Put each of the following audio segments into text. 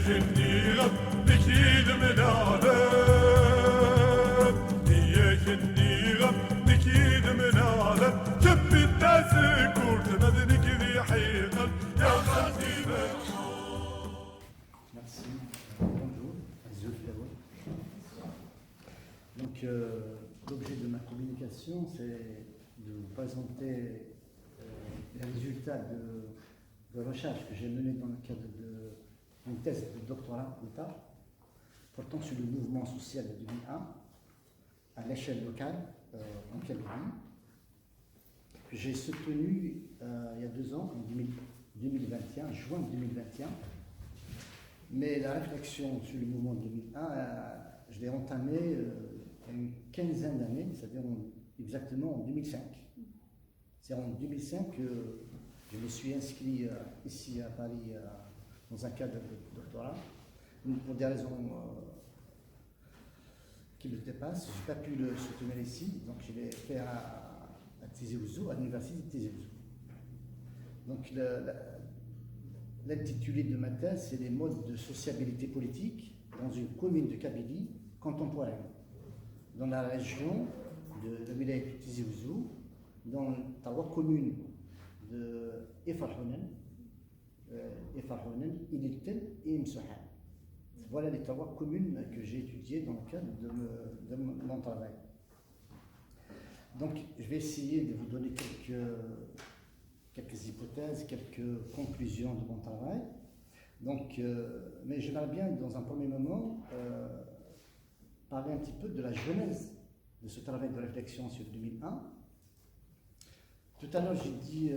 Merci. Bonjour. Donc, l'objet de ma communication, c'est de vous présenter les résultats de recherche que j'ai menées dans le cadre d'une thèse de doctorat d'État portant sur le mouvement social de 2001 à l'échelle locale en Calédonie, que j'ai soutenu il y a 2 ans, en 2021, juin 2021. Mais la réflexion sur le mouvement de 2001, je l'ai entamée il y a une quinzaine d'années, c'est-à-dire exactement en 2005. C'est en 2005 que je me suis inscrit ici à Paris dans un cadre de doctorat. Pour des raisons qui me dépassent, je n'ai pas pu le soutenir ici, donc je l'ai fait à Tizi Ouzou, à l'université de Tizi Ouzou. Donc l'intitulé de ma thèse, c'est les modes de sociabilité politique dans une commune de Kabylie contemporaine, dans la région de la wilaya de Tizi Ouzou, dans la commune de Efarhounen, Ililten et Msouhan. Voilà les 3 communes que j'ai étudiées dans le cadre de mon travail. Donc, je vais essayer de vous donner quelques hypothèses, quelques conclusions de mon travail. Donc, mais j'aimerais bien, dans un premier moment, parler un petit peu de la genèse de ce travail de réflexion sur 2001. Tout à l'heure, j'ai dit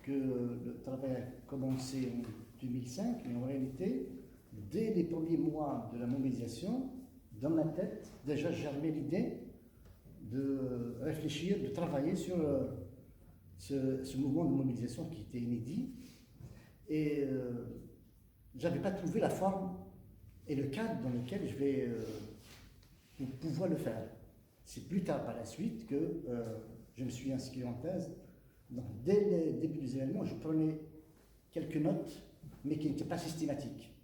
que le travail a commencé en 2005, mais en réalité, dès les premiers mois de la mobilisation, dans ma tête, déjà germait l'idée de réfléchir, de travailler sur ce mouvement de mobilisation qui était inédit. Et je n'avais pas trouvé la forme et le cadre dans lequel je vais pouvoir le faire. C'est plus tard, par la suite, que je me suis inscrit en thèse. Donc, dès le début des événements, je prenais quelques notes, mais qui n'étaient pas systématiques.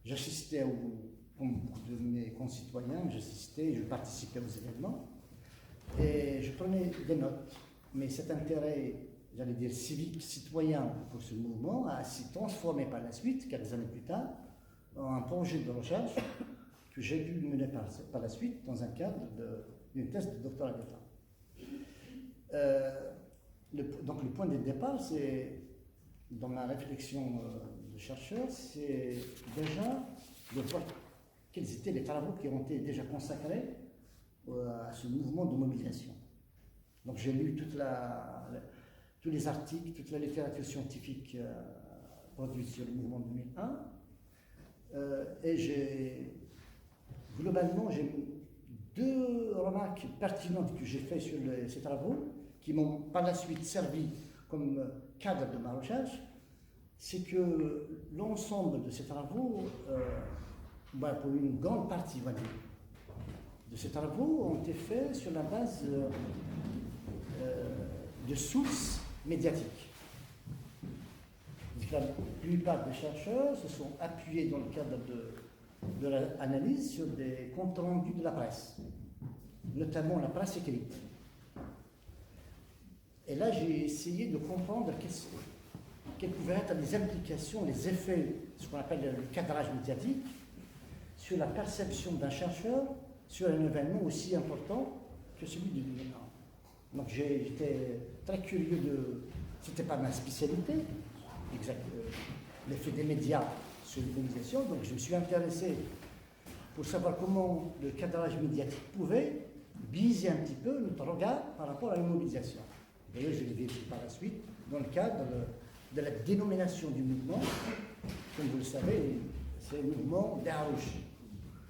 J'assistais, comme beaucoup de mes concitoyens, je participais aux événements, et je prenais des notes. Mais cet intérêt, j'allais dire civique, citoyen pour ce mouvement, a s'est transformé par la suite, quelques années plus tard, en un projet de recherche que j'ai pu mener par la suite dans un cadre d'une thèse de doctorat d'État. Donc le point de départ, c'est, dans ma réflexion de chercheur, c'est déjà de voir quels étaient les travaux qui ont été déjà consacrés à ce mouvement de mobilisation. Donc j'ai lu tous les articles, toute la littérature scientifique produite sur le mouvement 2001, et globalement, j'ai 2 remarques pertinentes que j'ai faites sur ces travaux, qui m'ont par la suite servi comme cadre de ma recherche. C'est que l'ensemble de ces travaux, pour une grande partie, on va dire, de ces travaux ont été faits sur la base de sources médiatiques. La plupart des chercheurs se sont appuyés dans le cadre de l'analyse sur des comptes rendus de la presse, notamment la presse écrite. Et là, j'ai essayé de comprendre quelles pouvaient être les implications, les effets, ce qu'on appelle le cadrage médiatique, sur la perception d'un chercheur sur un événement aussi important que celui de 2001. Donc j'étais très curieux c'était pas ma spécialité, l'effet des médias sur l'organisation, donc je me suis intéressé pour savoir comment le cadrage médiatique pouvait biaiser un petit peu notre regard par rapport à une mobilisation. D'ailleurs, je l'ai vécu par la suite dans le cadre de la dénomination du mouvement. Comme vous le savez, c'est le mouvement d'Arouche.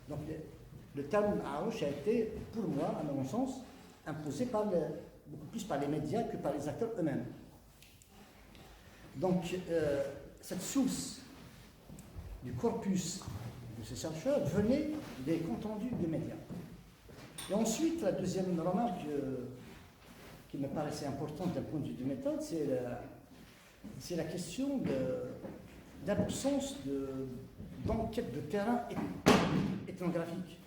Donc le terme Arouche a été, pour moi, à mon sens, imposé beaucoup plus par les médias que par les acteurs eux-mêmes. Donc cette source du corpus de ces chercheurs venait des comptes rendus des médias. Et ensuite, la deuxième remarque qui me paraissait importante d'un point de vue de méthode, c'est la question d'absence d'enquête de terrain ethnographique.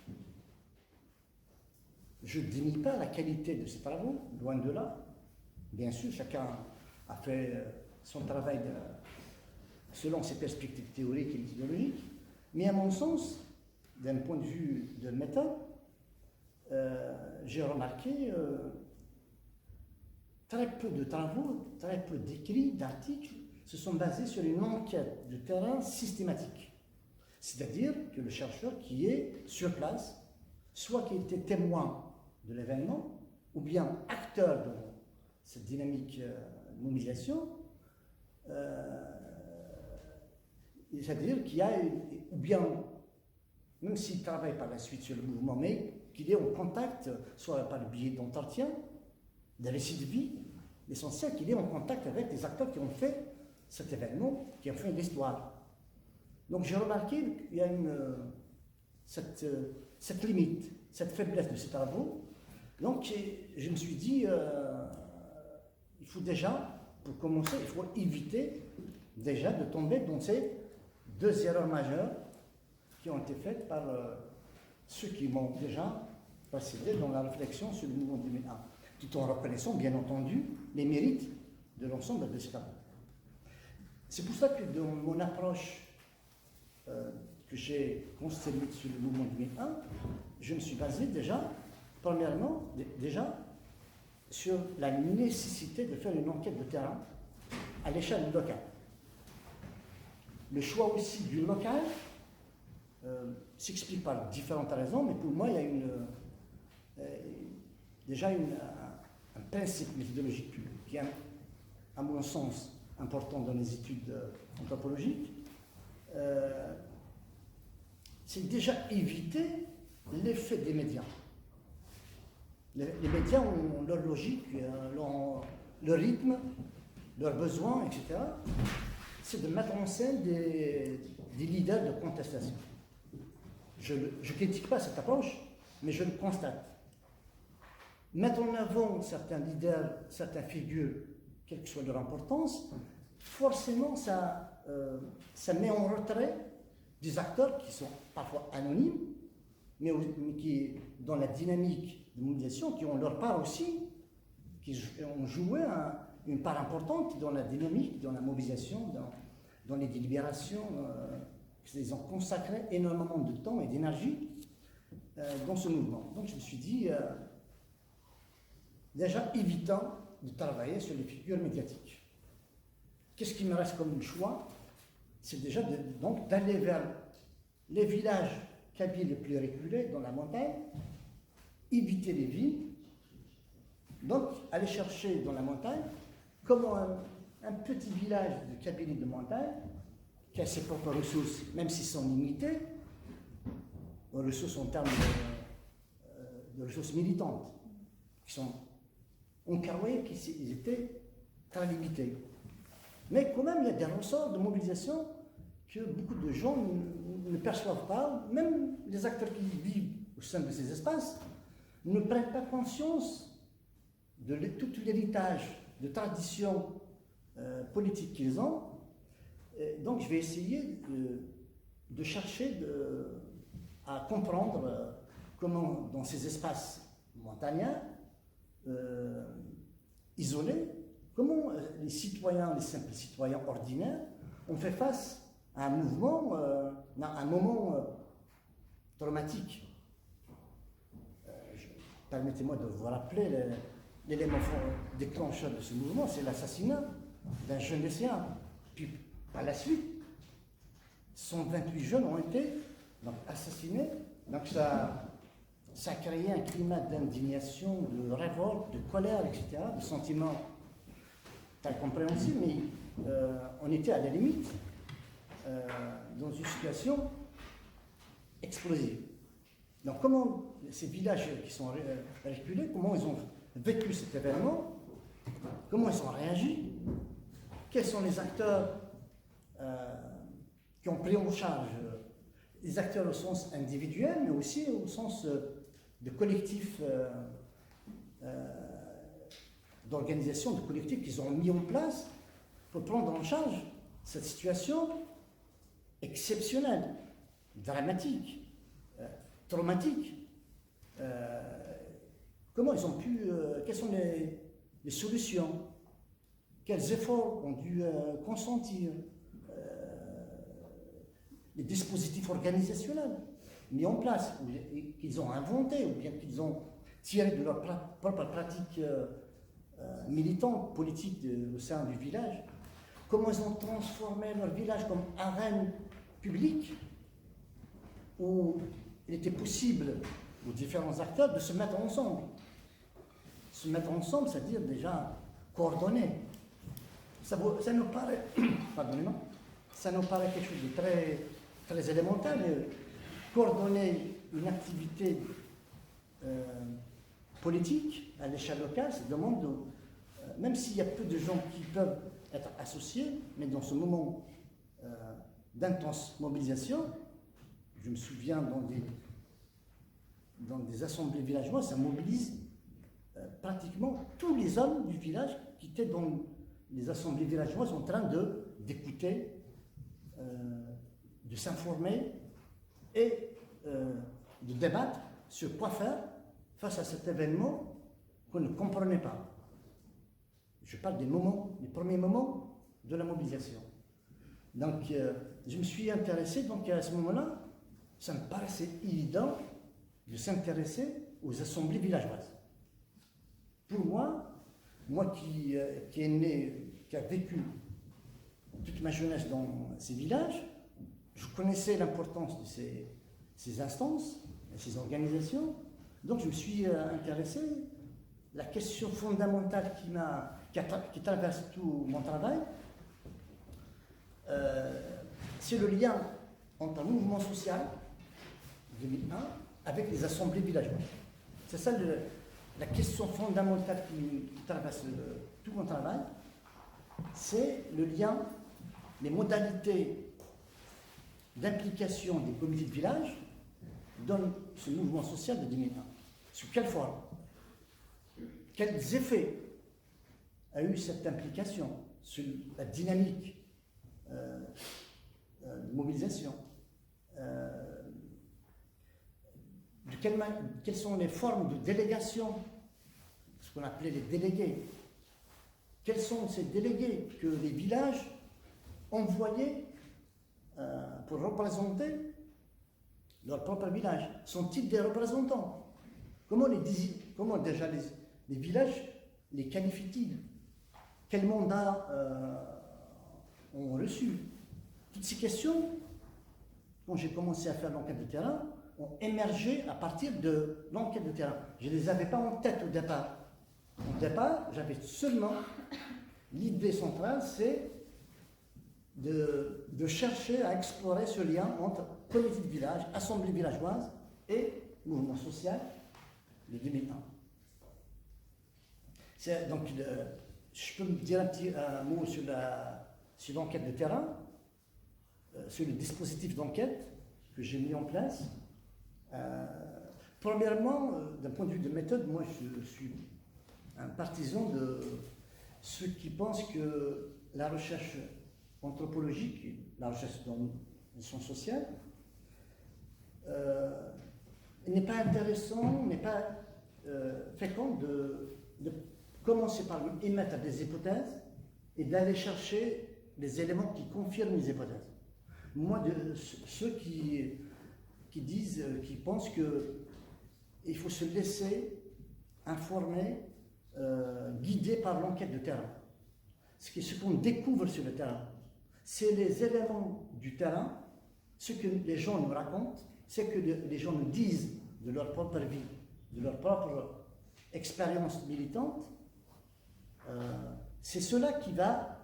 Je ne dénie pas la qualité de ces travaux, loin de là. Bien sûr, chacun a fait son travail selon ses perspectives théoriques et idéologiques, mais à mon sens, d'un point de vue de méthode, j'ai remarqué très peu de travaux, très peu d'écrits, d'articles se sont basés sur une enquête de terrain systématique. C'est-à-dire que le chercheur qui est sur place, soit qui était témoin de l'événement, ou bien acteur de cette dynamique de mobilisation, c'est-à-dire qu'il y a, ou bien, même s'il travaille par la suite sur le mouvement, mais qu'il est en contact, soit par le biais d'entretien, de récits de vie, l'essentiel qu'il est en contact avec les acteurs qui ont fait cet événement, qui ont fait l'histoire. Donc j'ai remarqué qu'il y a cette limite, cette faiblesse de ces travaux. Donc je me suis dit, il faut déjà, pour commencer, il faut éviter déjà de tomber dans ces deux erreurs majeures qui ont été faites par ceux qui m'ont déjà précédé dans la réflexion sur le mouvement 2001, tout en reconnaissant bien entendu les mérites de l'ensemble de ces travaux. C'est pour ça que dans mon approche que j'ai constellée sur le mouvement 2001, je me suis basé déjà, premièrement, sur la nécessité de faire une enquête de terrain à l'échelle locale. Le choix aussi du local s'explique par différentes raisons, mais pour moi, il y a déjà un principe méthodologique qui est, à mon sens, important dans les études anthropologiques. C'est déjà éviter l'effet des médias. Les médias ont leur logique, leur rythme, leurs besoins, etc. C'est de mettre en scène des leaders de contestation. Je ne critique pas cette approche, mais je le constate. Mettre en avant certains leaders, certaines figures, quelle que soit leur importance, forcément ça met en retrait des acteurs qui sont parfois anonymes, mais qui, dans la dynamique de mobilisation, qui ont leur part aussi, qui ont joué une part importante dans la dynamique, dans la mobilisation, dans les délibérations. Ils ont consacré énormément de temps et d'énergie dans ce mouvement. Donc je me suis dit, déjà évitant de travailler sur les figures médiatiques. Qu'est-ce qui me reste comme choix? C'est déjà donc d'aller vers les villages kabyles les plus reculés dans la montagne, éviter les villes, donc aller chercher dans la montagne comment un petit village de Kabylie de montagne qui a ses propres ressources, même s'ils sont limités, ressources en termes de ressources militantes, qui sont encadrées, qui étaient très limités. Mais quand même, il y a des ressorts de mobilisation que beaucoup de gens ne perçoivent pas, même les acteurs qui vivent au sein de ces espaces ne prennent pas conscience de tout l'héritage de traditions politiques qu'ils ont. Donc je vais essayer de chercher à comprendre comment dans ces espaces montagnards, isolés, comment les citoyens, les simples citoyens ordinaires ont fait face à un mouvement, à un moment traumatique. Permettez-moi de vous rappeler l'élément déclencheur de ce mouvement, c'est l'assassinat d'un jeune lycéen. Puis par la suite, 128 jeunes ont été assassinés. Donc ça a créé un climat d'indignation, de révolte, de colère, etc., de sentiments incompréhensibles, mais on était à la limite dans une situation explosive. Donc comment ces villages qui sont reculés, comment ils ont vécu cet événement, comment ils ont réagi, quels sont les acteurs qui ont pris en charge, les acteurs au sens individuel, mais aussi au sens de collectifs, d'organisation, de collectifs qu'ils ont mis en place pour prendre en charge cette situation exceptionnelle. dramatique, traumatique. Comment ils ont pu, quelles sont les solutions, quels efforts ont dû consentir, les dispositifs organisationnels mis en place, qu'ils ont inventés, ou bien qu'ils ont tiré de leur propre pratique militante, politique au sein du village, comment ils ont transformé leur village comme arène publique où il était possible aux différents acteurs de se mettre ensemble. Se mettre ensemble, c'est-à-dire déjà coordonner. Ça nous paraît, pardonnez-moi, ça nous paraît quelque chose de très, très élémentaire, mais coordonner une activité politique à l'échelle locale, ça demande, même s'il y a peu de gens qui peuvent être associés, mais dans ce moment d'intense mobilisation, je me souviens dans des assemblées villageoises, ça mobilise pratiquement tous les hommes du village qui étaient dans les assemblées villageoises en train d'écouter, de s'informer et de débattre sur quoi faire face à cet événement qu'on ne comprenait pas. Je parle des premiers moments de la mobilisation. Donc, je me suis intéressé, donc à ce moment-là, ça me paraissait évident de s'intéresser aux assemblées villageoises. Pour moi qui est né, qui a vécu toute ma jeunesse dans ces villages, je connaissais l'importance de ces instances, de ces organisations, donc je me suis intéressé. La question fondamentale qui traverse tout mon travail, c'est le lien entre un mouvement social, 2001, avec les assemblées villageoises. C'est ça la question fondamentale qui traverse tout mon travail, c'est le lien, les modalités d'implication des comités de village dans ce mouvement social de 2001. Sous quelle forme? Quels effets a eu cette implication sur la dynamique de mobilisation? Quelles sont les formes de délégation, ce qu'on appelait les délégués? Quels sont ces délégués que les villages envoyaient pour représenter leur propre village? Sont-ils des représentants? Comment déjà les villages les qualifient-ils? Quel mandat ont reçu? Toutes ces questions, quand j'ai commencé à faire l'enquête de terrain, ont émergé à partir de l'enquête de terrain. Je ne les avais pas en tête au départ. Au départ, j'avais seulement l'idée centrale, c'est de chercher à explorer ce lien entre comité de village, assemblée villageoise et mouvement social de 2001. Donc, je peux me dire un mot sur l'enquête de terrain, sur le dispositif d'enquête que j'ai mis en place. Premièrement, d'un point de vue de méthode, moi je suis un partisan de ceux qui pensent que la recherche anthropologique, la recherche dans les sciences sociales, n'est pas intéressant, n'est pas fécond de commencer par émettre des hypothèses et d'aller chercher les éléments qui confirment les hypothèses. Moi, ceux qui pensent qu'il faut se laisser informer, guider par l'enquête de terrain. Ce qu'on découvre sur le terrain, c'est les éléments du terrain, ce que les gens nous racontent, ce que les gens nous disent de leur propre vie, de leur propre expérience militante. C'est cela qui va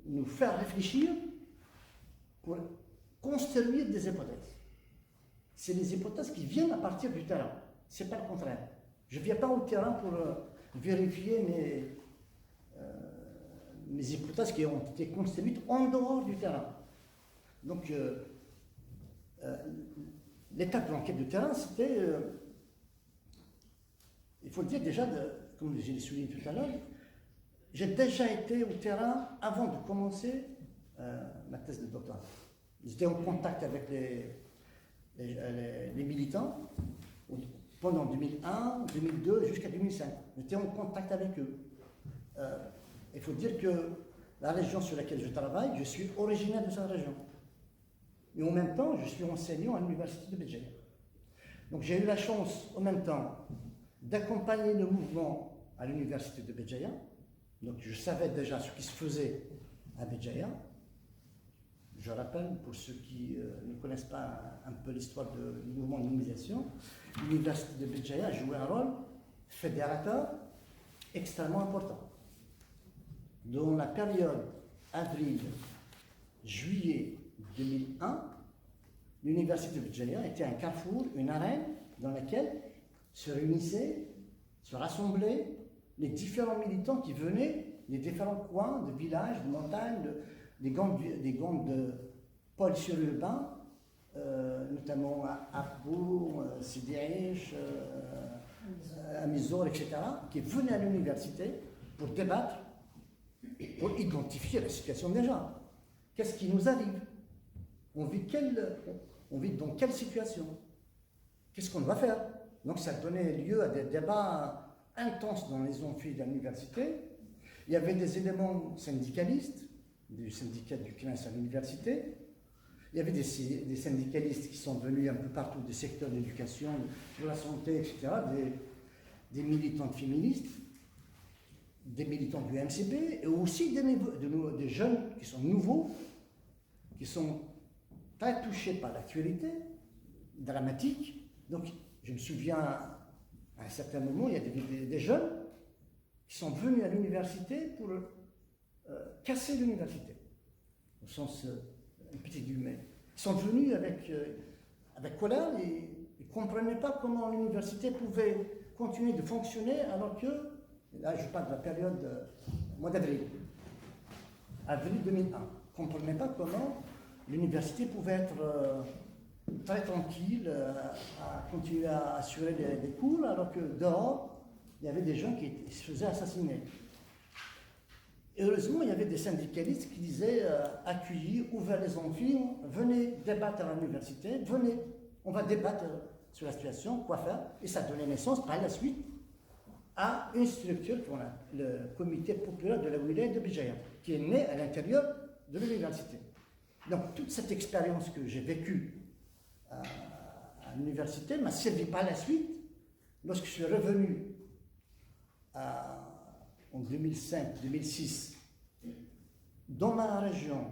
nous faire réfléchir pour construire des hypothèses. C'est les hypothèses qui viennent à partir du terrain, c'est pas le contraire. Je ne viens pas au terrain pour vérifier mes hypothèses qui ont été construites en dehors du terrain. Donc, l'étape de l'enquête de terrain, c'était, il faut le dire déjà, comme je l'ai souligné tout à l'heure, j'ai déjà été au terrain avant de commencer ma thèse de doctorat. J'étais en contact avec les militants pendant 2001, 2002 jusqu'à 2005. J'étais en contact avec eux. Il faut dire que la région sur laquelle je travaille, je suis originaire de cette région. Et en même temps, je suis enseignant à l'université de Béjaïa. Donc j'ai eu la chance, en même temps, d'accompagner le mouvement à l'université de Béjaïa. Donc je savais déjà ce qui se faisait à Béjaïa. Je rappelle, pour ceux qui ne connaissent pas un peu l'histoire du mouvement de l'immunisation, l'université de Béjaïa a joué un rôle fédérateur extrêmement important. Dans la période avril-juillet 2001, l'université de Béjaïa était un carrefour, une arène dans laquelle se réunissaient, se rassemblaient les différents militants qui venaient des différents coins, de villages, de montagnes, des grandes pôles sururbains, notamment à Arbour, Sidi Aïch, à Mizor, etc., qui venaient à l'université pour débattre, pour identifier la situation des gens. Qu'est-ce qui nous arrive? On vit dans quelle situation? Qu'est-ce qu'on doit faire? Donc ça donnait lieu à des débats intenses dans les amphis de l'université. Il y avait des éléments syndicalistes, du syndicat du CNES à l'université. Il y avait des syndicalistes qui sont venus un peu partout des secteurs de l'éducation, de la santé, etc., des militants féministes, des militants du MCB, et aussi des jeunes qui sont nouveaux, qui sont très touchés par l'actualité dramatique. Donc, je me souviens, à un certain moment, il y a des jeunes qui sont venus à l'université pour casser l'université, au sens un petit guillemet. Ils sont venus avec colère et ils ne comprenaient pas comment l'université pouvait continuer de fonctionner alors que, là je parle de la période mois d'avril, avril 2001, ils ne comprenaient pas comment l'université pouvait être très tranquille, à continuer à assurer des cours, alors que dehors, il y avait des gens qui se faisaient assassiner. Et heureusement, il y avait des syndicalistes qui disaient accueillis, ouverts les amphis, venez débattre à l'université, venez, on va débattre sur la situation, quoi faire. Et ça donnait naissance par la suite à une structure qu'on a, le comité populaire de la wilaya de Béjaïa, qui est né à l'intérieur de l'université. Donc toute cette expérience que j'ai vécue à l'université m'a servi par la suite, lorsque je suis revenu en 2005-2006 dans ma région,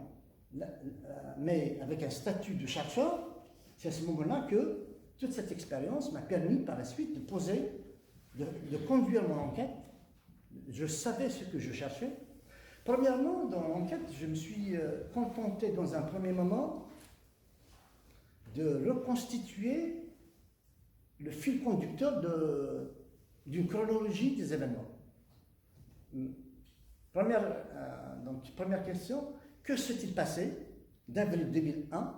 mais avec un statut de chercheur. C'est à ce moment-là que toute cette expérience m'a permis par la suite de conduire mon enquête. Je savais ce que je cherchais. Premièrement, dans l'enquête, je me suis contenté dans un premier moment de reconstituer le fil conducteur d'une chronologie des événements. Première question, que s'est-il passé d'avril 2001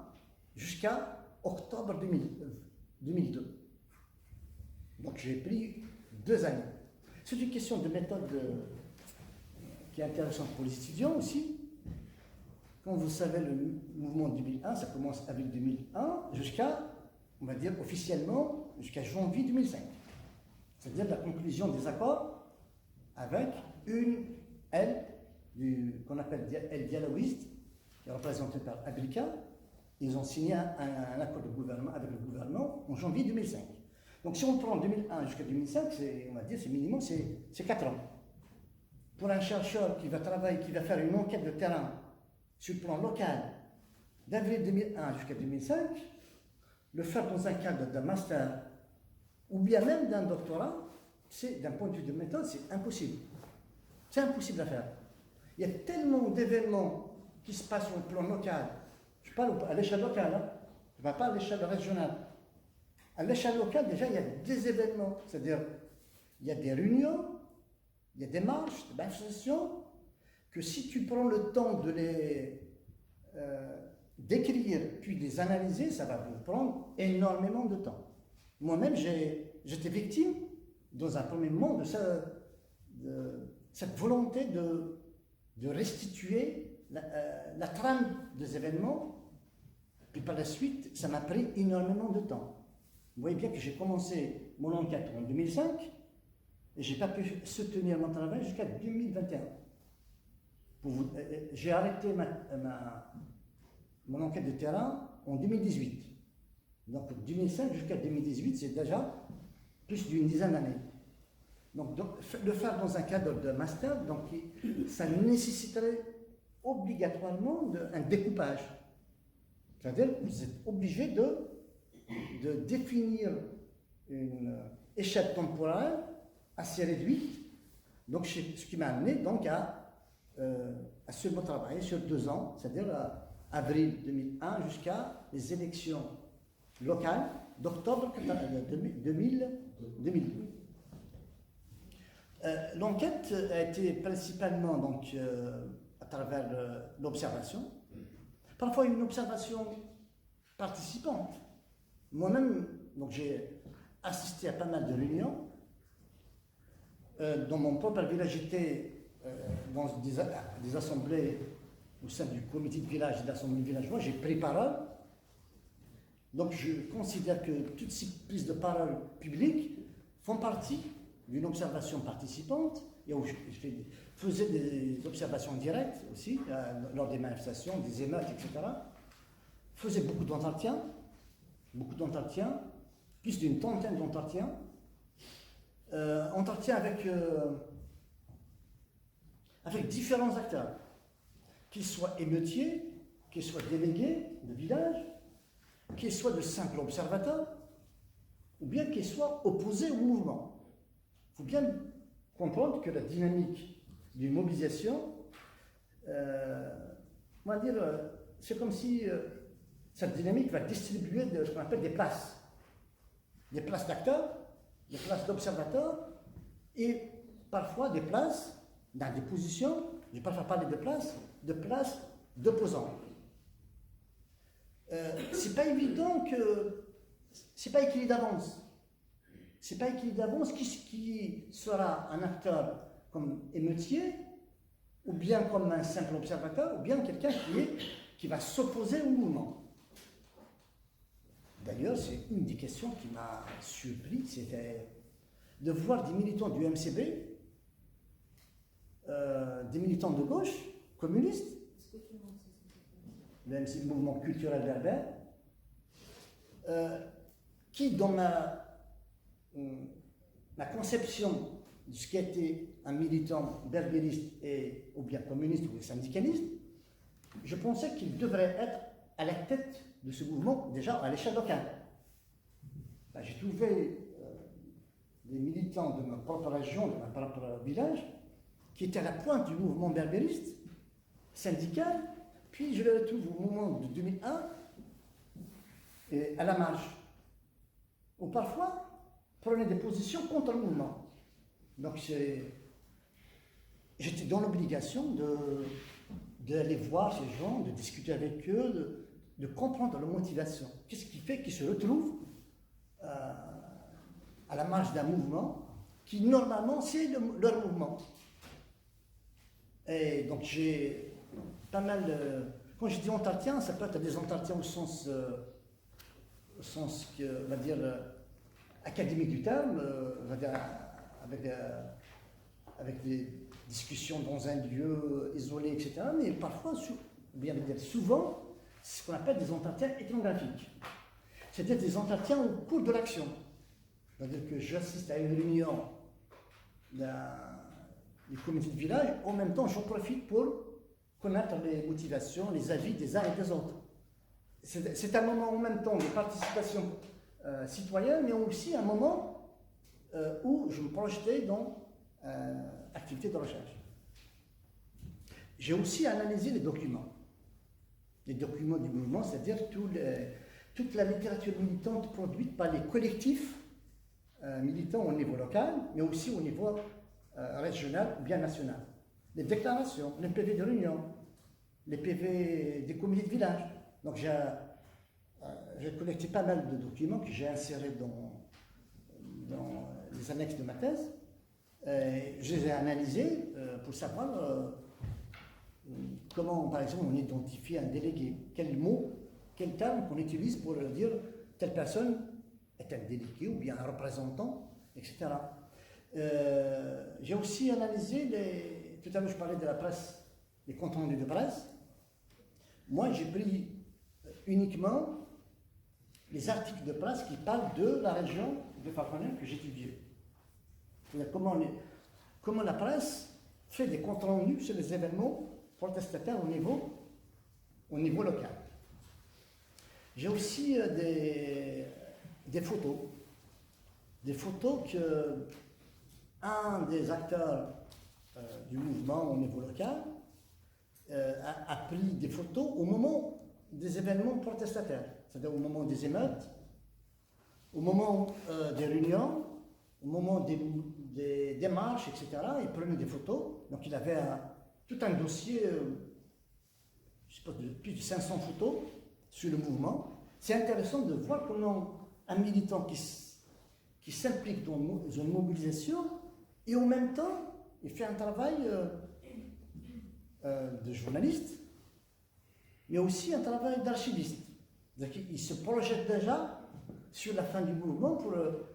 jusqu'à octobre 2002? Donc j'ai pris 2 années. C'est une question de méthode qui est intéressante pour les étudiants aussi. Comme vous savez, le mouvement 2001, ça commence avec 2001 jusqu'à, on va dire officiellement, jusqu'à janvier 2005. C'est-à-dire la conclusion des accords avec une aile qu'on appelle aile dialoguiste, qui est représentée par Abrika. Ils ont signé un accord de gouvernement avec le gouvernement en janvier 2005. Donc si on prend 2001 jusqu'à 2005, on va dire c'est minimum, c'est 4 ans. Pour un chercheur qui va travailler, qui va faire une enquête de terrain sur le plan local, d'avril 2001 jusqu'à 2005, le faire dans un cadre d'un master ou bien même d'un doctorat, d'un point de vue de méthode, c'est impossible. C'est impossible à faire. Il y a tellement d'événements qui se passent sur le plan local. Je parle à l'échelle locale, hein. Je ne parle pas à l'échelle régionale. À l'échelle locale, déjà, il y a des événements. C'est-à-dire, il y a des réunions, il y a des marches, des manifestations, que si tu prends le temps de les d'écrire, puis de les analyser, ça va vous prendre énormément de temps. Moi-même, j'étais victime, dans un premier moment, de cette volonté de restituer la trame des événements Puis par la suite, ça m'a pris énormément de temps. Vous voyez bien que j'ai commencé mon enquête en 2005 et je n'ai pas pu soutenir mon travail jusqu'à 2021. J'ai arrêté mon enquête de terrain en 2018. Donc, de 2005 jusqu'à 2018, c'est déjà plus d'une dizaine d'années. Donc, le faire dans un cadre de master, donc, ça nécessiterait obligatoirement un découpage. C'est-à-dire que vous êtes obligé de définir une échelle temporelle assez réduite, donc, ce qui m'a amené donc, à seulement travailler sur 2 ans, c'est-à-dire avril 2001 jusqu'à les élections locales d'octobre 2002. L'enquête a été principalement donc, à travers l'observation, parfois une observation participante. Moi-même, donc j'ai assisté à pas mal de réunions. Dans mon propre village, j'étais dans des assemblées au sein du comité de village et de l'assemblée villageoise, j'ai pris parole. Donc je considère que toutes ces prises de parole publiques font partie d'une observation participante, et où je faisais des observations directes aussi, lors des manifestations, des émeutes, etc. Je faisais beaucoup d'entretiens, plus d'une trentaine d'entretiens. Entretien avec différents acteurs, qu'ils soient émeutiers, qu'ils soient délégués de village, qu'ils soient de simples observateurs, ou bien qu'ils soient opposés au mouvement. Il faut bien comprendre que la dynamique d'une mobilisation, c'est comme si cette dynamique va distribuer ce qu'on appelle des places d'acteurs, des places d'observateurs, et parfois des places dans des positions, je ne vais pas faire parler de places d'opposants. C'est pas évident c'est pas écrit d'avance. C'est pas écrit d'avance qui sera un acteur comme émeutier, ou bien comme un simple observateur, ou bien quelqu'un qui va s'opposer au mouvement. D'ailleurs, c'est une des questions qui m'a surpris, c'était de voir des militants du MCB, des militants de gauche, communistes, le MCB, mouvement culturel berbère, qui, dans ma conception de ce qui était un militant berbériste ou bien communiste ou syndicaliste, je pensais qu'il devrait être à la tête de ce mouvement, déjà à l'échelle locale. J'ai trouvé des militants de ma propre région, de ma propre village, qui étaient à la pointe du mouvement berbériste, syndical, puis je les retrouve au moment de 2001, et à la marge, ou parfois prenaient des positions contre le mouvement. Donc j'étais dans l'obligation d'aller voir ces gens, de discuter avec eux, de comprendre leur motivation. Qu'est-ce qui fait qu'ils se retrouvent à la marge d'un mouvement qui, normalement, c'est leur mouvement. Et donc, j'ai pas mal... quand je dis entretien, ça peut être des entretiens au sens on va dire, académique du terme, on va dire, avec des discussions dans un lieu isolé, etc. Mais parfois, bien dire souvent, c'est ce qu'on appelle des entretiens ethnographiques. C'est-à-dire des entretiens au cours de l'action. C'est-à-dire que j'assiste à une réunion du comité de village, en même temps j'en profite pour connaître les motivations, les avis des uns et des autres. C'est un moment en même temps de participation citoyenne, mais aussi un moment où je me projetais dans activité de recherche. J'ai aussi analysé les documents du mouvement, c'est-à-dire toute la littérature militante produite par les collectifs militants au niveau local, mais aussi au niveau régional ou bien national. Les déclarations, les PV de réunion, les PV des comités de village. Donc j'ai collecté pas mal de documents que j'ai insérés dans les annexes de ma thèse. Je les ai analysés pour savoir comment, par exemple, on identifie un délégué, quels mots quel terme qu'on utilise pour dire telle personne est un délégué ou bien un représentant, etc. J'ai aussi analysé tout à l'heure je parlais de la presse, les comptes rendus de presse. Moi j'ai pris uniquement les articles de presse qui parlent de la région de Farafenni que j'étudiais. C'est-à-dire comment la presse fait des comptes rendus sur les événements protestataires au niveau local. J'ai aussi des photos que un des acteurs du mouvement au niveau local a pris des photos au moment des événements protestataires, c'est-à-dire au moment des émeutes, au moment des réunions, au moment des marches, etc. Il prenait des photos, donc il avait tout un dossier, je sais pas, de plus de 500 photos sur le mouvement. C'est intéressant de voir comment un militant qui s'implique dans une mobilisation et en même temps il fait un travail de journaliste, mais aussi un travail d'archiviste. Il se projette déjà sur la fin du mouvement pour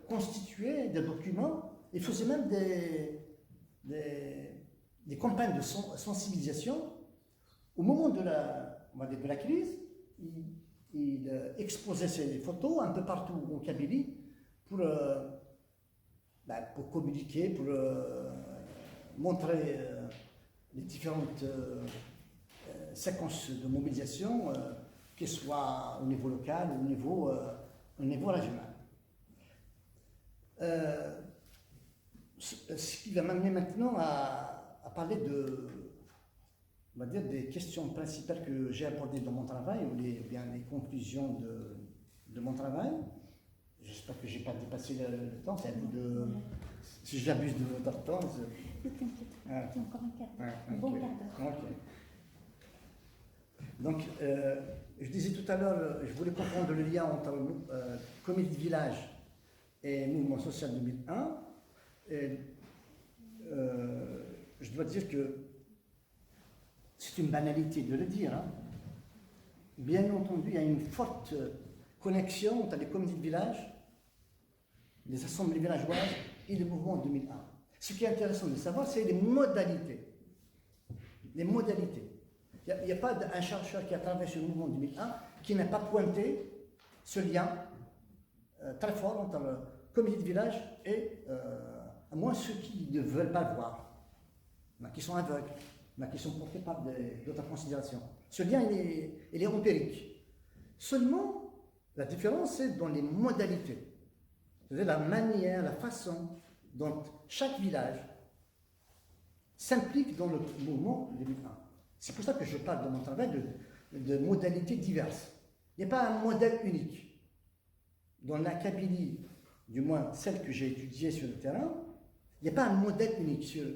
constituer des documents. Il faisait même des campagnes de sensibilisation. Au moment de la crise, il exposait ses photos un peu partout en Kabylie pour communiquer, pour montrer les différentes séquences de mobilisation, qu'elles soient au niveau local ou au niveau régional. Ce qui va m'amener maintenant à parler on va dire, des questions principales que j'ai abordées dans mon travail, ou bien les conclusions de mon travail. J'espère que je n'ai pas dépassé le temps, c'est à vous de... Si j'abuse de votre temps... Ne t'inquiète pas, c'est encore un quart d'heure, un bon quart d'heure. Okay. Donc, je disais tout à l'heure, je voulais comprendre le lien entre comité de village et mouvement social 2001. Et, je dois dire que c'est une banalité de le dire. Hein. Bien entendu, il y a une forte connexion entre les comités de village, les assemblées villageoises et le mouvement 2001. Ce qui est intéressant de savoir, c'est les modalités. Les modalités. Il n'y a pas un chercheur qui a travaillé sur le mouvement 2001 qui n'a pas pointé ce lien très fort entre le comité de village et, à moins ceux qui ne veulent pas le voir, qui sont aveugles, qui sont portés par d'autres considérations. Ce lien, il est empirique. Seulement, la différence, c'est dans les modalités. C'est-à-dire la manière, la façon dont chaque village s'implique dans le mouvement 2001. C'est pour ça que je parle dans mon travail de modalités diverses. Il n'y a pas un modèle unique. Dans la Kabylie, du moins celle que j'ai étudiée sur le terrain, il n'y a pas un modèle unique. Sur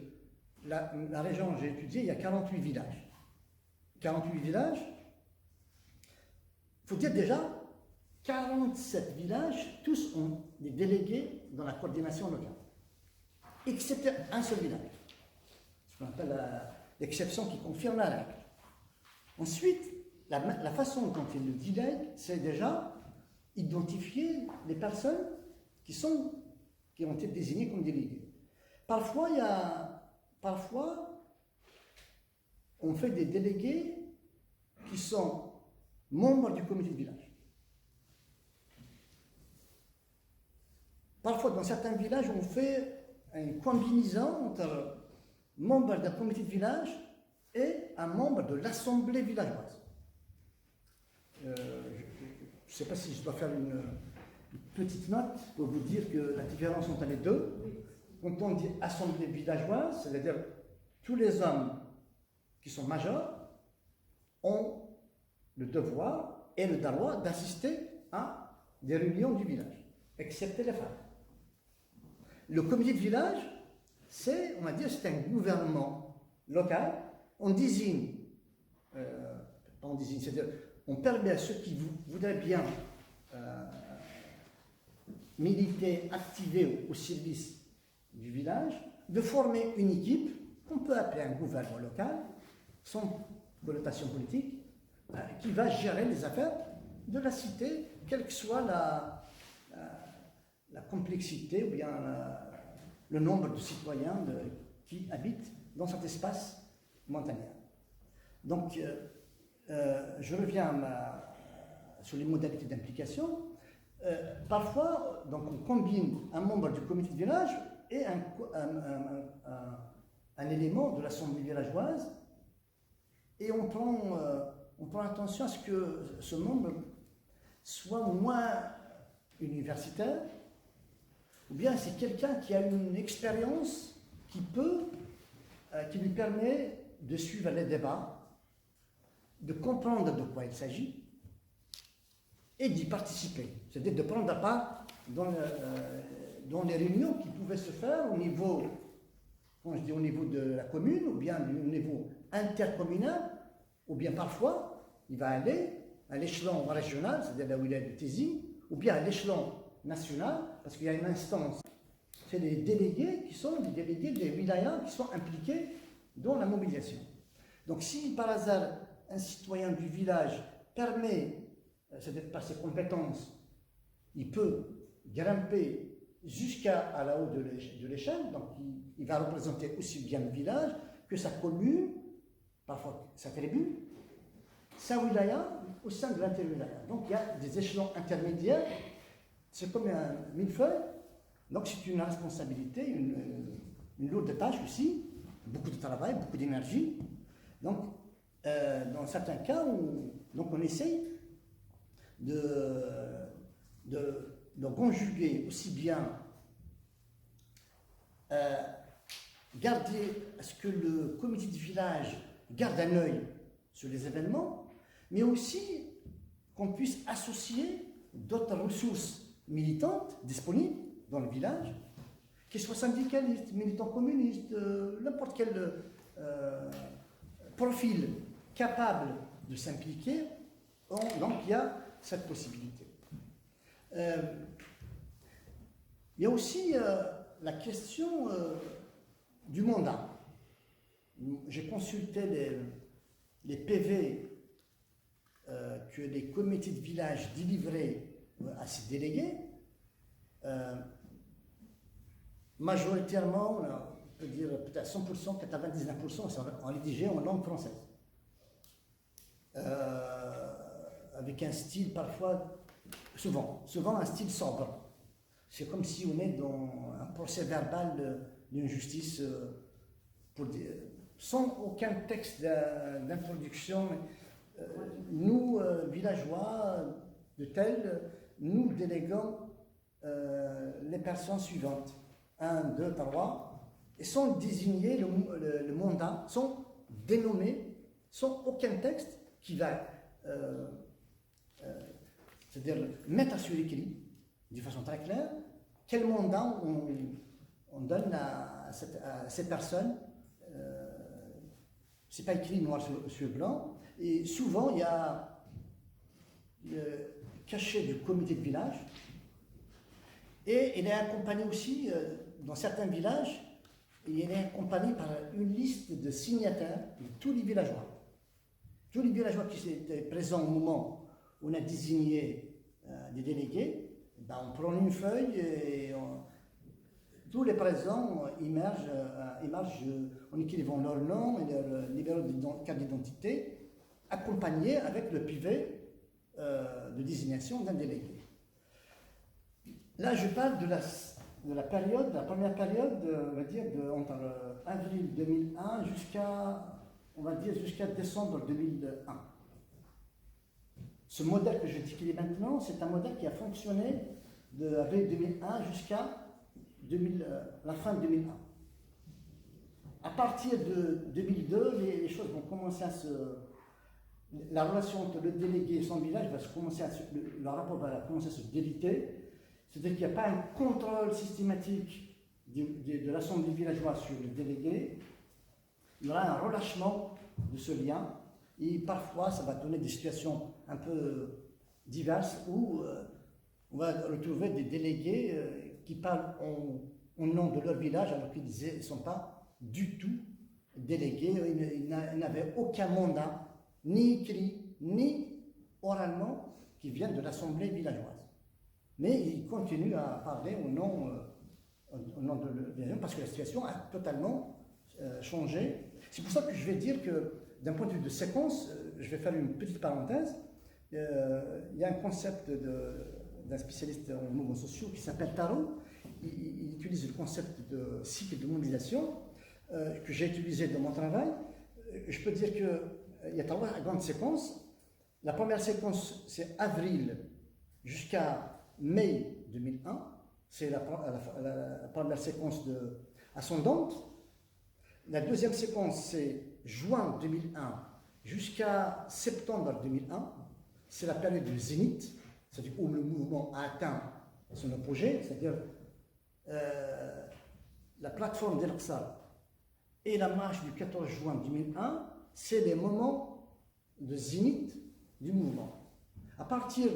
la région que j'ai étudiée, il y a 48 villages. 48 villages, il faut dire déjà, 47 villages, tous ont des délégués dans la coordination locale, excepté un seul village. Ce qu'on appelle l'exception qui confirme la règle. Ensuite, la façon dont il le délègue, c'est déjà identifier les personnes qui ont été désignées comme déléguées. Parfois, on fait des délégués qui sont membres du comité de village. Parfois, dans certains villages, on fait une combinaison entre membre d'un comité de village et un membre de l'assemblée villageoise. Je ne sais pas si je dois faire une petite note pour vous dire que la différence entre les deux. Quand on dit assemblée villageoise, c'est-à-dire tous les hommes qui sont majeurs ont le devoir et le droit d'assister à des réunions du village, excepté les femmes. Le comité de village, c'est un gouvernement local. On désigne, c'est-à-dire on permet à ceux qui voudraient bien militer, activer au service du village, de former une équipe qu'on peut appeler un gouvernement local, sans connotation politique, qui va gérer les affaires de la cité, quelle que soit la complexité ou bien le nombre de citoyens qui habitent dans cet espace montagnard. Donc, je reviens sur les modalités d'implication. Parfois, donc, on combine un membre du comité de village et un élément de l'assemblée villageoise, et on prend attention à ce que ce membre soit moins universitaire, ou bien c'est quelqu'un qui a une expérience qui lui permet de suivre les débats, de comprendre de quoi il s'agit et d'y participer, c'est-à-dire de prendre part dans les réunions qui pouvaient se faire au niveau, quand je dis au niveau de la commune, ou bien au niveau intercommunal, ou bien parfois il va aller à l'échelon régional, c'est-à-dire là où il est de Tézine, ou bien à l'échelon national, parce qu'il y a une instance, c'est les délégués qui sont les délégués des wilayas qui sont impliqués dans la mobilisation. Donc si par hasard un citoyen du village permet, c'est-à-dire par ses compétences, il peut grimper jusqu'à la haut de l'échelle, donc il va représenter aussi bien le village que sa commune, parfois sa tribu, sa wilaya au sein de l'inter-wilaya. Donc il y a des échelons intermédiaires, c'est comme un millefeuille, donc c'est une responsabilité, une lourde tâche aussi, beaucoup de travail, beaucoup d'énergie. Donc dans certains cas, on essaye de conjuguer aussi bien garder à ce que le comité de village garde un œil sur les événements, mais aussi qu'on puisse associer d'autres ressources militantes disponibles dans le village, qu'ils soient syndicalistes, militants communistes, n'importe quel profil capable de s'impliquer. Donc il y a cette possibilité. Il y a aussi la question du mandat. J'ai consulté les PV que les comités de village délivraient à ces délégués. Majoritairement, on peut dire peut-être 100%, 99% sont rédigés en langue française. Avec un style parfois, souvent un style sobre. C'est comme si on est dans un procès verbal d'une justice sans aucun texte d'introduction. Nous, villageois de tel, nous déléguons les personnes suivantes. 1, 2, 3, et sans désigner le mandat, sans dénommer, sans aucun texte qui va c'est-à-dire mettre sur l'écrit de façon très claire quel mandat on donne à ces personnes. C'est pas écrit noir sur blanc, et souvent il y a le cachet du comité de village, et il est accompagné aussi dans certains villages, il est accompagné par une liste de signataires de tous les villageois. Tous les villageois qui étaient présents au moment où on a désigné des délégués, ben on prend une feuille et tous les présents immergent en écrivant leur nom et leur numéro de carte d'identité, accompagné avec le PV de désignation d'un délégué. Là, je parle de la première période, on va dire, entre avril 2001 jusqu'à décembre 2001. Ce modèle que je décris maintenant, c'est un modèle qui a fonctionné de avril 2001 jusqu'à la fin de 2001. À partir de 2002, les choses vont commencer à la relation entre le délégué et son village le rapport va commencer à se déliter. C'est-à-dire qu'il n'y a pas un contrôle systématique de l'assemblée villageoise sur le délégué. Il y aura un relâchement de ce lien, et parfois ça va donner des situations un peu diverses où on va retrouver des délégués qui parlent au nom de leur village alors qu'ils ne sont pas du tout délégués, ils n'avaient aucun mandat, ni écrit, ni oralement, qui viennent de l'Assemblée villageoise. Mais ils continuent à parler au nom de l'Union parce que la situation a totalement changé. C'est pour ça que je vais dire que d'un point de vue de séquence, je vais faire une petite parenthèse. Il y a un concept d'un spécialiste en mouvements sociaux qui s'appelle Tarot. Il utilise le concept de cycle de mobilisation que j'ai utilisé dans mon travail. Je peux dire qu'il y a trois grandes séquences. La première séquence, c'est avril jusqu'à mai 2001. C'est la première séquence ascendante. La deuxième séquence, c'est juin 2001 jusqu'à septembre 2001. C'est la période du zénith, c'est-à-dire où le mouvement a atteint son apogée, c'est-à-dire la plateforme d'Al-Aqsa et la marche du 14 juin 2001, c'est les moments de zénith du mouvement. À partir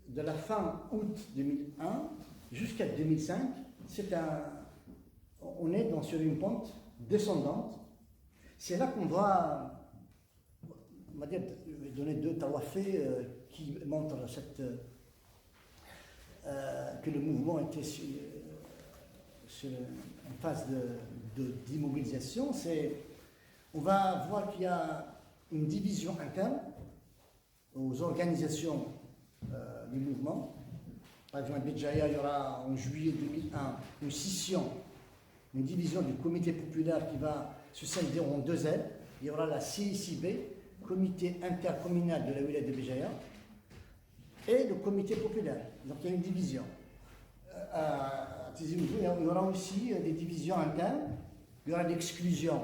de la fin août 2001 jusqu'à 2005, on est sur une pente descendante. C'est là qu'on doit, on va dire, donner deux faits qui montrent que le mouvement était sur une phase d'immobilisation. On va voir qu'il y a une division interne aux organisations du mouvement. Par exemple, à Béjaïa, il y aura en juillet 2001 une scission, une division du comité populaire qui va se scinder en deux ailes. Il y aura la CICB, comité intercommunal de la wilaya de Béjaïa, et le comité populaire. Donc il y a une division. À Tizi Ouzou, il y aura aussi des divisions internes. Il y aura l'exclusion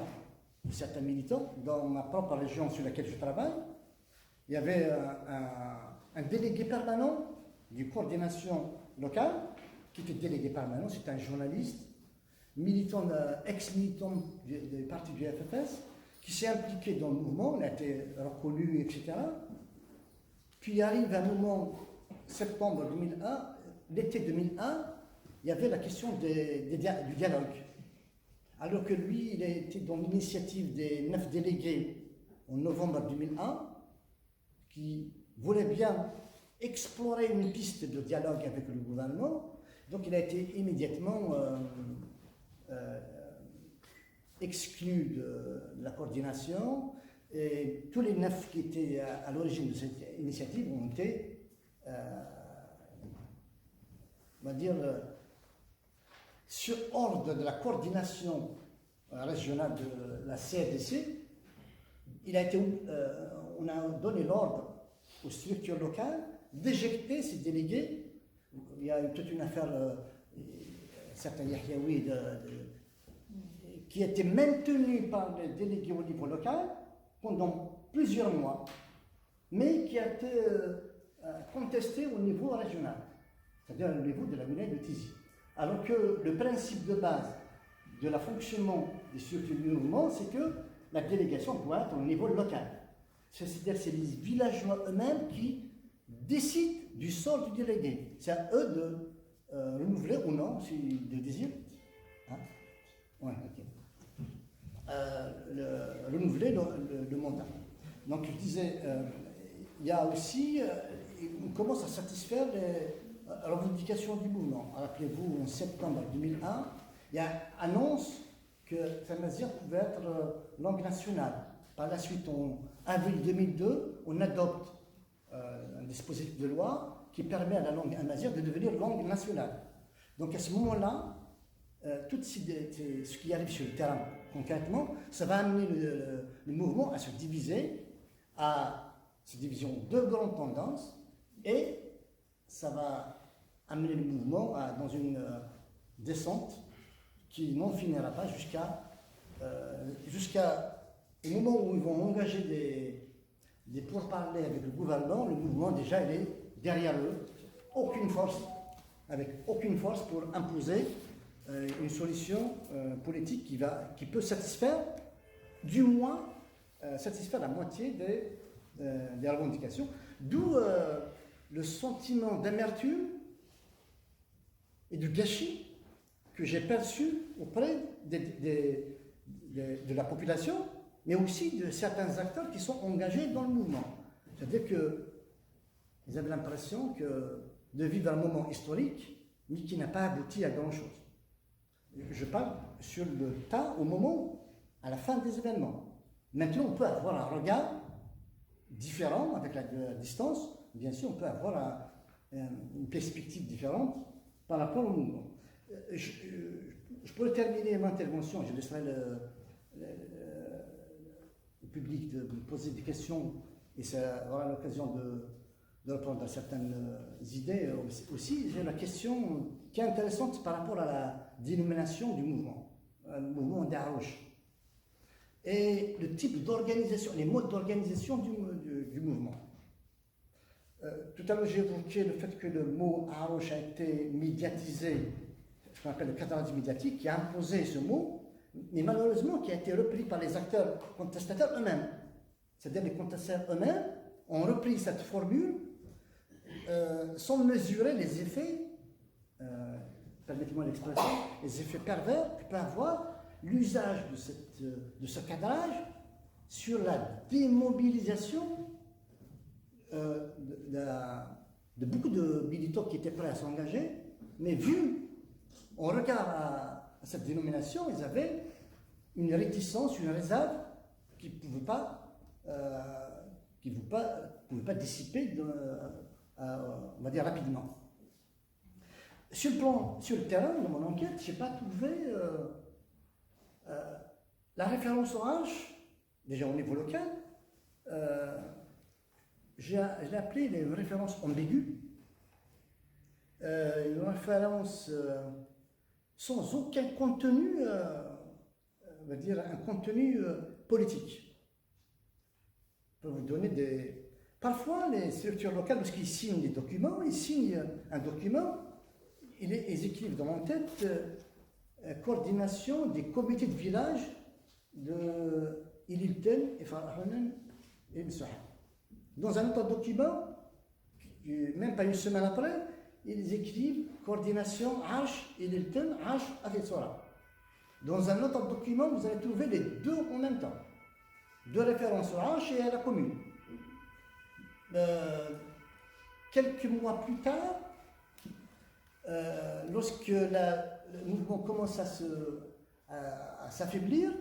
de certains militants. Dans ma propre région sur laquelle je travaille, il y avait un délégué permanent du coordination locale, qui était délégué permanent, c'est un journaliste, militant, ex-militant du parti du FFS, qui s'est impliqué dans le mouvement, il a été reconnu, etc. Puis arrive un moment, septembre 2001, l'été 2001, il y avait la question du dialogue. Alors que lui, il a été dans l'initiative des 9 délégués en novembre 2001, qui voulaient bien explorer une piste de dialogue avec le gouvernement. Donc il a été immédiatement exclu de la coordination, et tous les 9 qui étaient à l'origine de cette initiative ont été, on va dire, sur ordre de la coordination régionale de la CRDC. On a donné l'ordre aux structures locales d'éjecter ces délégués. Il y a eu toute une affaire, certains Yahyaoui, qui était maintenue par les délégués au niveau local pendant plusieurs mois, mais qui a été contestée au niveau régional, c'est-à-dire au niveau de la wilaya de Tizi. Alors que le principe de base de la fonctionnement des structures du mouvement, c'est que la délégation doit être au niveau local. C'est-à-dire que c'est les villageois eux-mêmes qui décident du sort du délégué. C'est à eux de renouveler ou non, s'ils le désirent. Hein? Ouais, ok. Renouveler le mandat. Donc je disais, il y a aussi, on commence à satisfaire les revendications du mouvement. Rappelez-vous, en septembre 2001, il y a annonce que Tamazight pouvait être langue nationale. Par la suite, en avril 2002, on adopte un dispositif de loi qui permet à la langue amazigh de devenir langue nationale. Donc à ce moment-là, tout ce qui arrive sur le terrain concrètement, ça va amener le mouvement à se diviser, à cette division de grandes tendances, et ça va amener le mouvement dans une descente qui n'en finira pas jusqu'à au moment où ils vont engager des pourparlers avec le gouvernement. Le mouvement déjà il est derrière eux, avec aucune force pour imposer une solution politique qui peut satisfaire, du moins satisfaire la moitié des revendications, d'où le sentiment d'amertume et de gâchis que j'ai perçu auprès de la population, mais aussi de certains acteurs qui sont engagés dans le mouvement. C'est-à-dire que ils avaient l'impression de vivre un moment historique, mais qui n'a pas abouti à grand-chose. Je parle sur le tas au moment, à la fin des événements. Maintenant, on peut avoir un regard différent avec la distance. Bien sûr, on peut avoir une perspective différente par rapport au mouvement. Je pourrais terminer mon intervention, je laisserai le public de me poser des questions et ça aura l'occasion de répondre à certaines idées aussi. J'ai la question qui est intéressante par rapport à la dénomination du mouvement, le mouvement d'Arouche, et le type d'organisation, les modes d'organisation du mouvement. Tout à l'heure, j'ai évoqué le fait que le mot Arouche a été médiatisé, ce qu'on appelle le cadrage médiatique, qui a imposé ce mot, mais malheureusement qui a été repris par les acteurs contestataires eux-mêmes. C'est-à-dire les contestataires eux-mêmes ont repris cette formule sans mesurer les effets, permettez-moi l'expression, les effets pervers que peut avoir l'usage de ce cadrage sur la démobilisation de beaucoup de militants qui étaient prêts à s'engager, mais vu en regard à cette dénomination, ils avaient une réticence, une réserve qui ne pouvait pas dissiper, on va dire, rapidement. Sur le terrain, dans mon enquête, je n'ai pas trouvé la référence au H, déjà au niveau local. Je l'ai appelé une référence ambiguë, une référence sans aucun contenu, on va dire un contenu politique. Je peux vous donner des... Parfois, les structures locales, lorsqu'ils signent des documents, ils signent un document, ils écrivent dans mon tête coordination des comités de village de Ililten et Farhanen et Msouha. Dans un autre document, même pas une semaine après, ils écrivent coordination H, Ililten, H, Afetsora. Dans un autre document, vous allez trouver les deux en même temps. Deux références au H et à la commune. Quelques mois plus tard, lorsque le mouvement commence à s'affaiblir,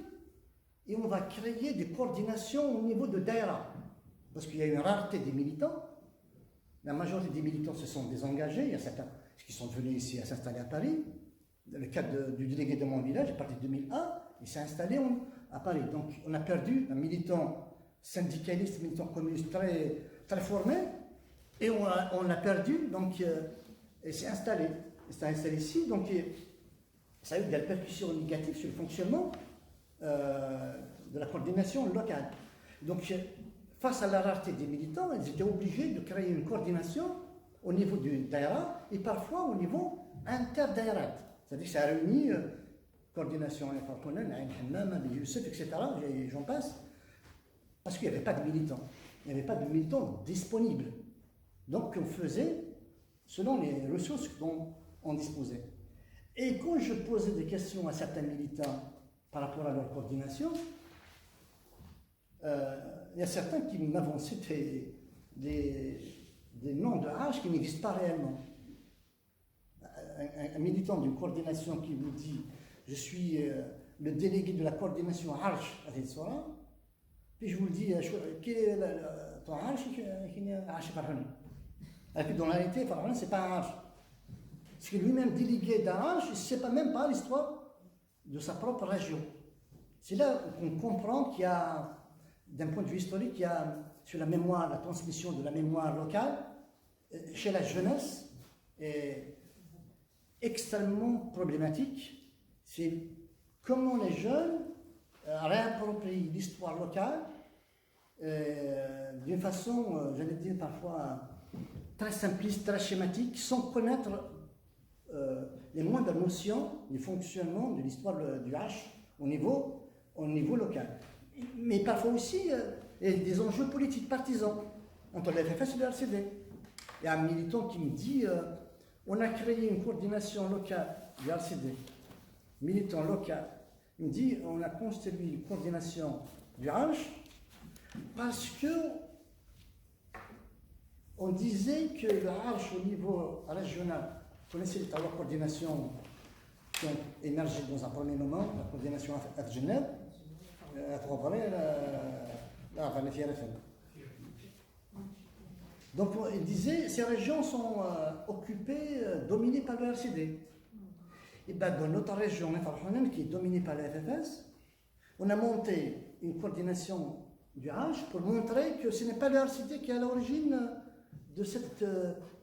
et on va créer des coordinations au niveau de Daïra. Parce qu'il y a une rareté des militants. La majorité des militants se sont désengagés. Il y a certains qui sont venus ici à s'installer à Paris. Dans le cadre du délégué de mon village, à partir de 2001, il s'est installé à Paris. Donc on a perdu un militant syndicaliste, militant communiste très, très formé, et on l'a perdu, donc il s'est installé. Il s'est installé ici, donc ça a eu des répercussions négatives sur le fonctionnement de la coordination locale. Donc face à la rareté des militants, ils étaient obligés de créer une coordination au niveau du Daïra et parfois au niveau inter-Daïrat. C'est-à-dire que ça a réuni coordination Farponen, Ain Hammam, Youssef, etc. J'en passe. Parce qu'il n'y avait pas de militants. Il n'y avait pas de militants disponibles. Donc on faisait selon les ressources dont on disposait. Et quand je posais des questions à certains militants par rapport à leur coordination, il y a certains qui m'avançaient des noms de H qui n'existent pas réellement. Un militant d'une coordination qui vous dit « Je suis le délégué de la coordination Arch à Tetsora », puis je vous le dis « Quel est ton Arch ?» Arch Farhani. Et puis dans la réalité, Farhani, ce n'est pas un Arch. Parce que lui-même délégué d'un Arch, il ne sait pas même pas l'histoire de sa propre région. C'est là qu'on comprend qu'il y a, d'un point de vue historique, il y a sur la mémoire, la transmission de la mémoire locale, chez la jeunesse, est extrêmement problématique. C'est comment les jeunes réapproprient l'histoire locale d'une façon, j'allais dire parfois, très simpliste, très schématique, sans connaître les moindres notions du fonctionnement de l'histoire du H au niveau local. Mais parfois aussi, il y a des enjeux politiques partisans entre le FFS et le RCD. Il y a un militant qui me dit on a créé une coordination locale du RCD, militant local. Il me dit on a constitué une coordination du H parce que on disait que le Arche au niveau régional, vous connaissez les travaux de coordination qui ont émergé dans un premier moment, la coordination à Genève, donc il disait ces régions sont occupées, dominées par le RCD. Et bien dans notre région, qui est dominée par la FFS, on a monté une coordination du H pour montrer que ce n'est pas le RCD qui est à l'origine de cette...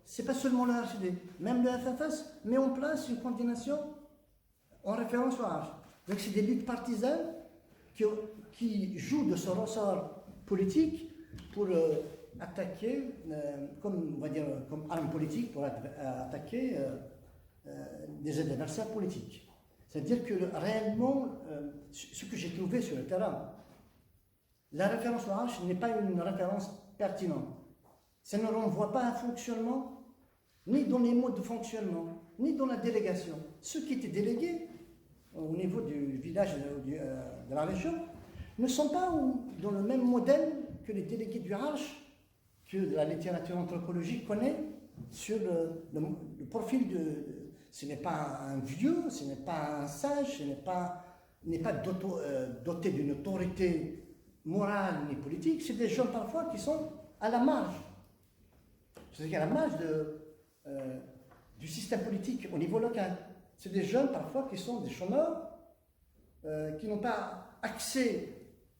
c'est pas seulement le RCD, même le FFS met en place une coordination en référence au H. Donc c'est des luttes partisanes qui jouent de ce ressort politique pour attaquer, comme, on va dire, comme arme politique, pour attaquer des adversaires politiques. C'est-à-dire que réellement, ce que j'ai trouvé sur le terrain, la référence au H n'est pas une référence pertinente. Ça ne renvoie pas à un fonctionnement, ni dans les modes de fonctionnement, ni dans la délégation. Ceux qui étaient délégués au niveau du village de la région ne sont pas dans le même modèle que les délégués du H, que la littérature anthropologique connaît sur le profil de... Ce n'est pas un vieux, ce n'est pas un sage, ce n'est pas doté d'une autorité morale ni politique, c'est des gens parfois qui sont à la marge. C'est-à-dire à la marge du système politique au niveau local. C'est des jeunes parfois qui sont des chômeurs, qui n'ont pas accès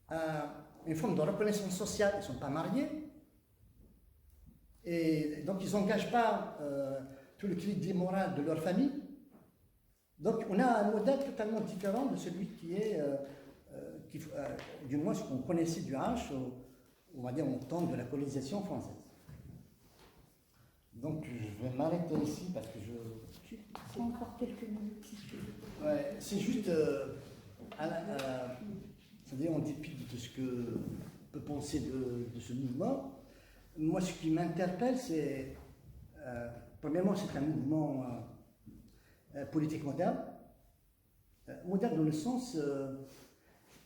à une forme de reconnaissance sociale, ils ne sont pas mariés, et donc ils n'engagent pas tout le crédit moral de leur famille. Donc on a un modèle totalement différent de celui qui est, du moins ce qu'on connaissait du H, on va dire au temps de la colonisation française. Donc je vais m'arrêter ici parce que je... Encore quelques minutes si tu veux. Ouais, c'est juste, c'est-à-dire en dépit de ce que on peut penser de ce mouvement, moi ce qui m'interpelle c'est, premièrement c'est un mouvement politique moderne, moderne dans le sens,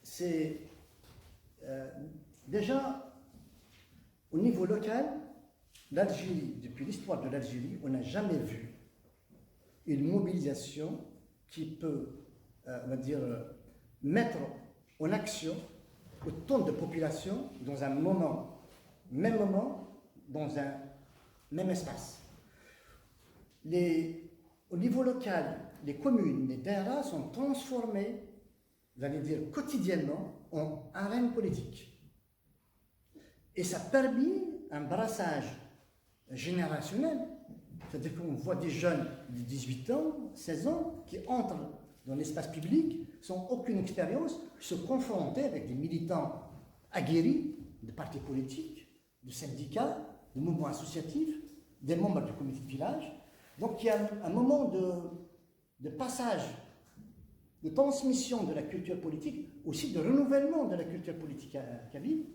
c'est déjà au niveau local, l'Algérie, depuis l'histoire de l'Algérie, on n'a jamais vu une mobilisation qui peut, on va dire, mettre en action autant de populations dans un moment, dans un même espace. Au niveau local, les communes, les daïras sont transformées, j'allais dire quotidiennement, en arène politique. Et ça a permis un brassage générationnel. C'est-à-dire qu'on voit des jeunes de 18 ans, 16 ans, qui entrent dans l'espace public sans aucune expérience, se confronter avec des militants aguerris de partis politiques, de syndicats, de mouvements associatifs, des membres du comité de village. Donc il y a un moment de passage, de transmission de la culture politique, aussi de renouvellement de la culture politique kabyle.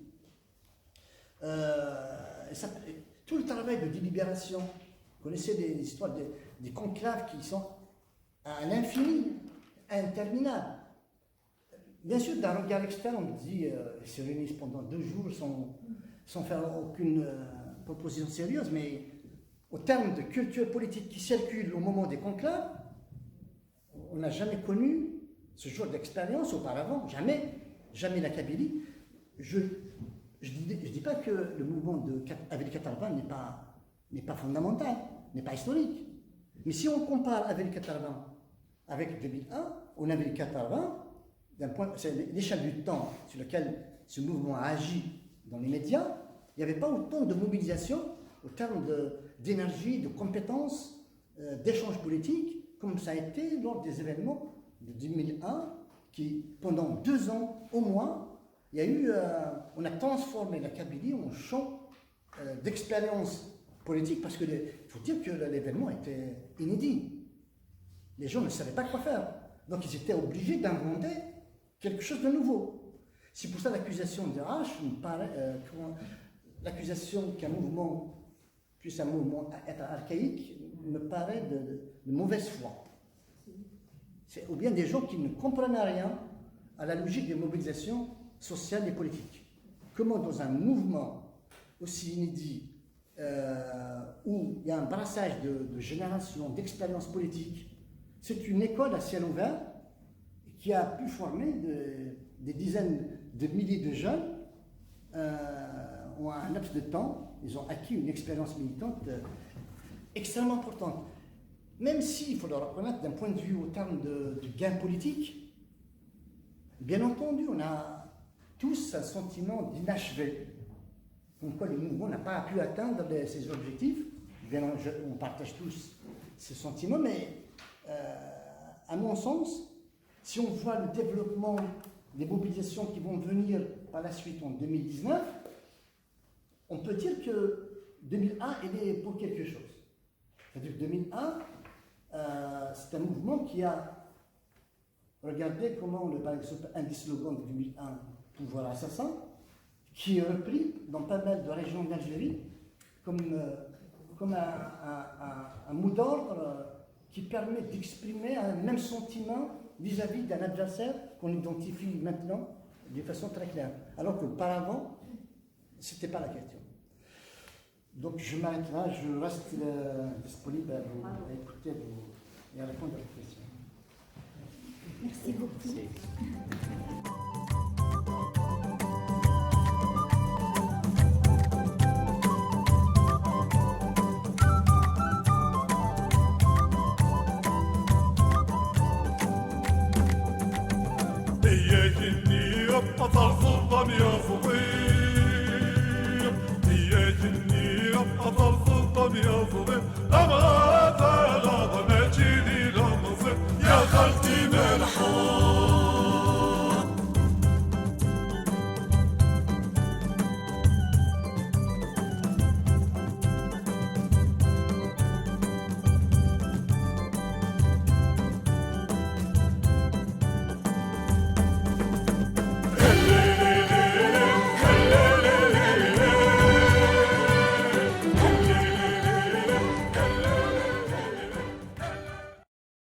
Tout le travail de délibération, vous connaissez les histoires des conclaves qui sont à l'infini, interminables. Bien sûr, d'un regard externe, on dit ils se réunissent pendant 2 jours sans faire aucune proposition sérieuse, mais au terme de culture politique qui circule au moment des conclaves, on n'a jamais connu ce genre d'expérience auparavant, jamais la Kabylie. Je ne dis pas que le mouvement avec 80 n'est pas fondamental, n'est pas historique. Mais si on compare avec 80 avec 2001, on avait 80, c'est l'échelle du temps sur lequel ce mouvement a agi dans les médias, il n'y avait pas autant de mobilisation au terme d'énergie, de compétences, d'échanges politiques, comme ça a été lors des événements de 2001, qui, pendant 2 ans au moins, il y a eu, on a transformé la Kabylie en champ d'expérience politique, parce qu'il faut dire que l'événement était inédit. Les gens ne savaient pas quoi faire. Donc ils étaient obligés d'inventer quelque chose de nouveau. C'est pour ça l'accusation de H, l'accusation qu'un mouvement puisse un mouvement être archaïque, me paraît de mauvaise foi. Ou bien des gens qui ne comprennent rien à la logique des mobilisations sociales et politiques. Comment dans un mouvement aussi inédit, où il y a un brassage de générations, d'expériences politiques. C'est une école à ciel ouvert qui a pu former des dizaines de milliers de jeunes en un laps de temps. Ils ont acquis une expérience militante extrêmement importante. Même si, il faut le reconnaître, d'un point de vue au terme de gain politique, bien entendu, on a tous un sentiment d'inachevé. Comme quoi le mouvement n'a pas pu atteindre ses objectifs. Bien, on partage tous ce sentiment, mais à mon sens, si on voit le développement des mobilisations qui vont venir par la suite en 2019, on peut dire que 2001 il est pour quelque chose. C'est-à-dire que 2001, c'est un mouvement qui a regardé comment, par exemple, un des slogans de 2001, pouvoir assassin, qui est repris dans pas mal de régions d'Algérie comme un mot d'ordre qui permet d'exprimer un même sentiment vis-à-vis d'un adversaire qu'on identifie maintenant de façon très claire. Alors qu'auparavant, ce n'était pas la question. Donc je m'arrête là, je reste disponible à écouter et à répondre à vos questions. Merci beaucoup. هي جني بطل سلطان يا فقير